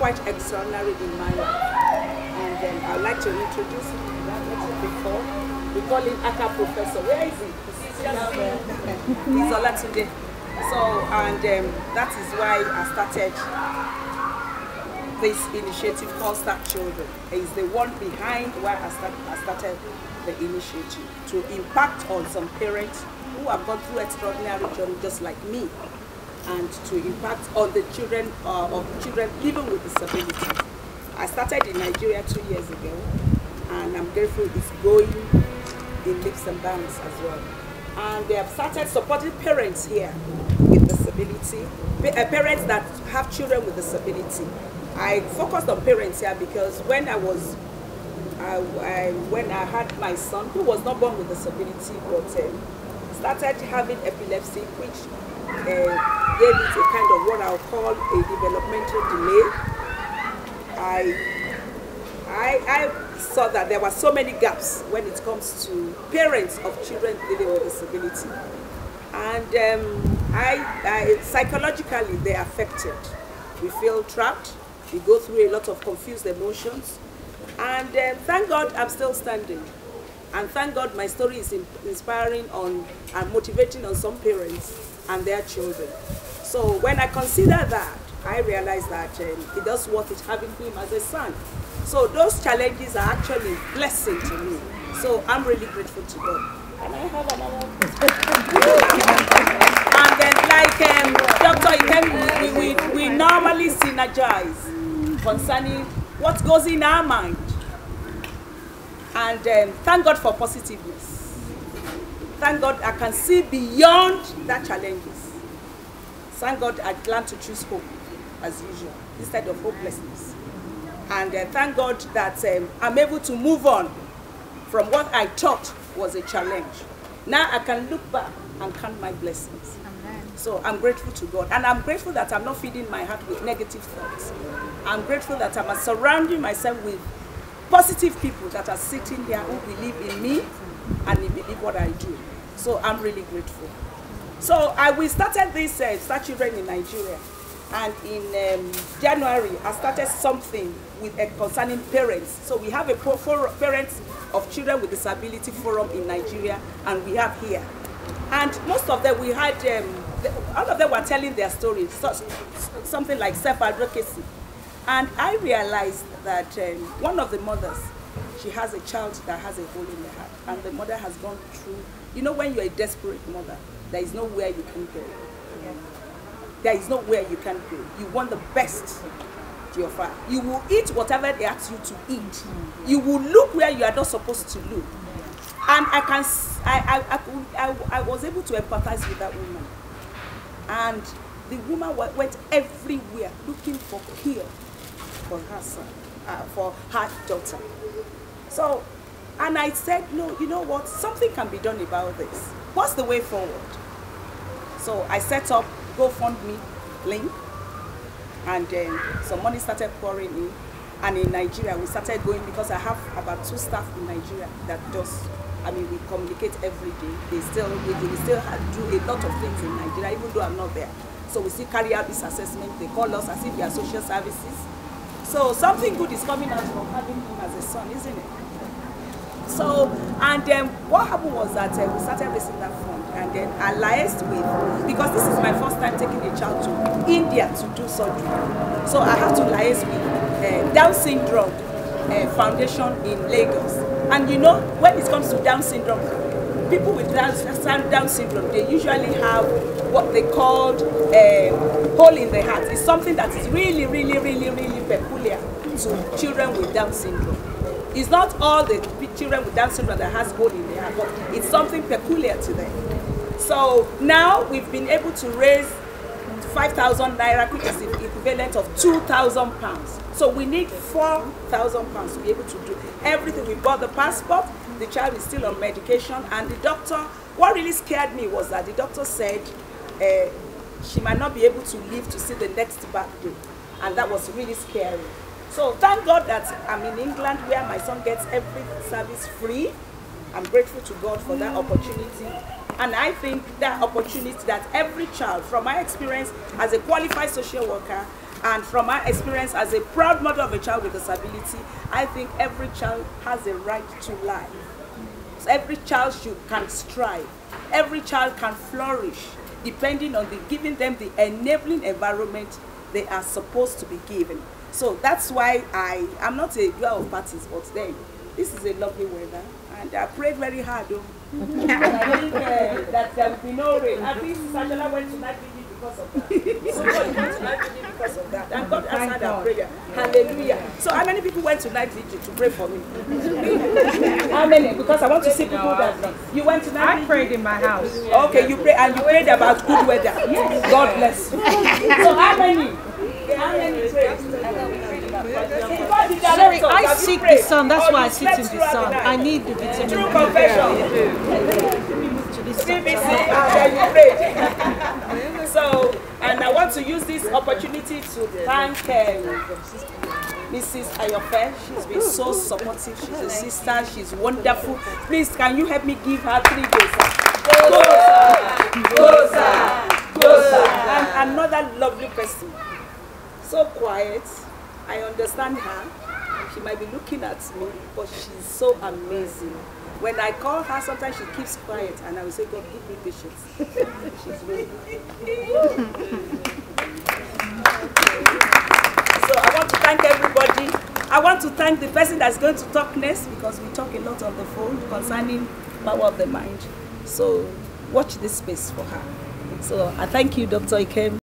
quite extraordinary in my life. And I'd like to introduce him to that before. We call him Aka Professor. Where is he? He's Olatunde. So, and that is why I started this initiative called Start Children. He's the one behind why I started the initiative, to impact on some parents who have gone through extraordinary journey just like me, and to impact on the children of children living with disabilities. I started in Nigeria 2 years ago, and I'm grateful it's going in leaps and bounds as well. And they have started supporting parents here with disability, parents that have children with disability. I focused on parents here because when I had my son, who was not born with disability, but started having epilepsy, which gave it a kind of what I'll call a developmental delay. I saw that there were so many gaps when it comes to parents of children living with disability, and psychologically they're affected. We feel trapped. We go through a lot of confused emotions, and thank God I'm still standing, and thank God my story is inspiring on and motivating on some parents and their children. So when I consider that, I realize that it does worth it having him as a son. So those challenges are actually a blessing to me. So I'm really grateful to God. Can I have another? And then, like Dr. Ikem, we normally synergize concerning what goes in our mind. And thank God for positiveness. Thank God I can see beyond that challenges. Thank God I plan to choose hope as usual instead of hopelessness. And thank God that I'm able to move on from what I thought was a challenge. Now I can look back and count my blessings. Amen. So I'm grateful to God. And I'm grateful that I'm not feeding my heart with negative thoughts. I'm grateful that I'm surrounding myself with positive people that are sitting there who believe in me and they believe what I do. So I'm really grateful. So we started this Start Children in Nigeria. And in January, I started something with concerning parents. So we have a parents of children with disability forum in Nigeria, and we have here. And most of them, we had, all of them were telling their stories, something like self-advocacy. And I realized that one of the mothers, she has a child that has a hole in the heart, and the mother has gone through, you know, when you're a desperate mother, there is nowhere you can go. There is nowhere you can go. You want the best to your father. You will eat whatever they ask you to eat. You will look where you are not supposed to look. And I was able to empathize with that woman. And the woman went everywhere looking for cure for her son, for her daughter. So, and I said, no, you know what? Something can be done about this. What's the way forward? So I set up GoFundMe link, and some money started pouring in. And in Nigeria, we started going, because I have about 2 staff in Nigeria that just, I mean, we communicate every day. We still do a lot of things in Nigeria, even though I'm not there. So we still carry out this assessment. They call us as if we are social services. So something good is coming out from having him as a son, isn't it? So, and then what happened was that we started raising that fund, and then I liaised with, because this is my first time taking a child to India to do surgery. So I have to liaise with Down Syndrome Foundation in Lagos. And you know, when it comes to Down Syndrome, people with Down syndrome, they usually have what they call hole in the heart. It's something that is really, really, really, really peculiar to children with Down syndrome. It's not all the children with Down syndrome that has hole in their heart, but it's something peculiar to them. So now we've been able to raise 5,000 naira, which is the equivalent of 2,000 pounds. So we need 4,000 pounds to be able to do everything. We bought the passport, the child is still on medication, and the doctor, what really scared me was that the doctor said she might not be able to live to see the next birthday, and that was really scary. So thank God that I'm in England, where my son gets every service free. I'm grateful to God for that opportunity. And I think that opportunity that every child, from my experience as a qualified social worker And from my experience as a proud mother of a child with disability, I think every child has a right to life. So every child can strive. Every child can flourish, depending on giving them the enabling environment they are supposed to be given. So that's why I'm not a girl of parties, but then this is a lovely weather, and I prayed very hard. And I think that there will be no rain. At least Sajala went to night vigil because of that. Somebody went to night vigil because of that. And God answered our prayer. Hallelujah. So how many people went to night vigil to pray for me? How many? Because I want to see people that you went to night vigil. I prayed in my house. Okay, you prayed, and you prayed about good weather. Yes. God bless you. So how many? How many prayed? Sorry, I seek the sun. That's why I sit in the sun. I need the vitamin. True confession. So, and I want to use this opportunity to thank Mrs. Ayofe. She's been so supportive. She's a sister. She's wonderful. Please, can you help me give her 3 goza? And another lovely person. So quiet. I understand her. She might be looking at me, but she's so amazing. When I call her, sometimes she keeps quiet, and I will say, God, give me patience. She's really So I want to thank everybody. I want to thank the person that's going to talk next, because we talk a lot on the phone concerning power of the mind. So watch this space for her. So I thank you, Dr. Ikem.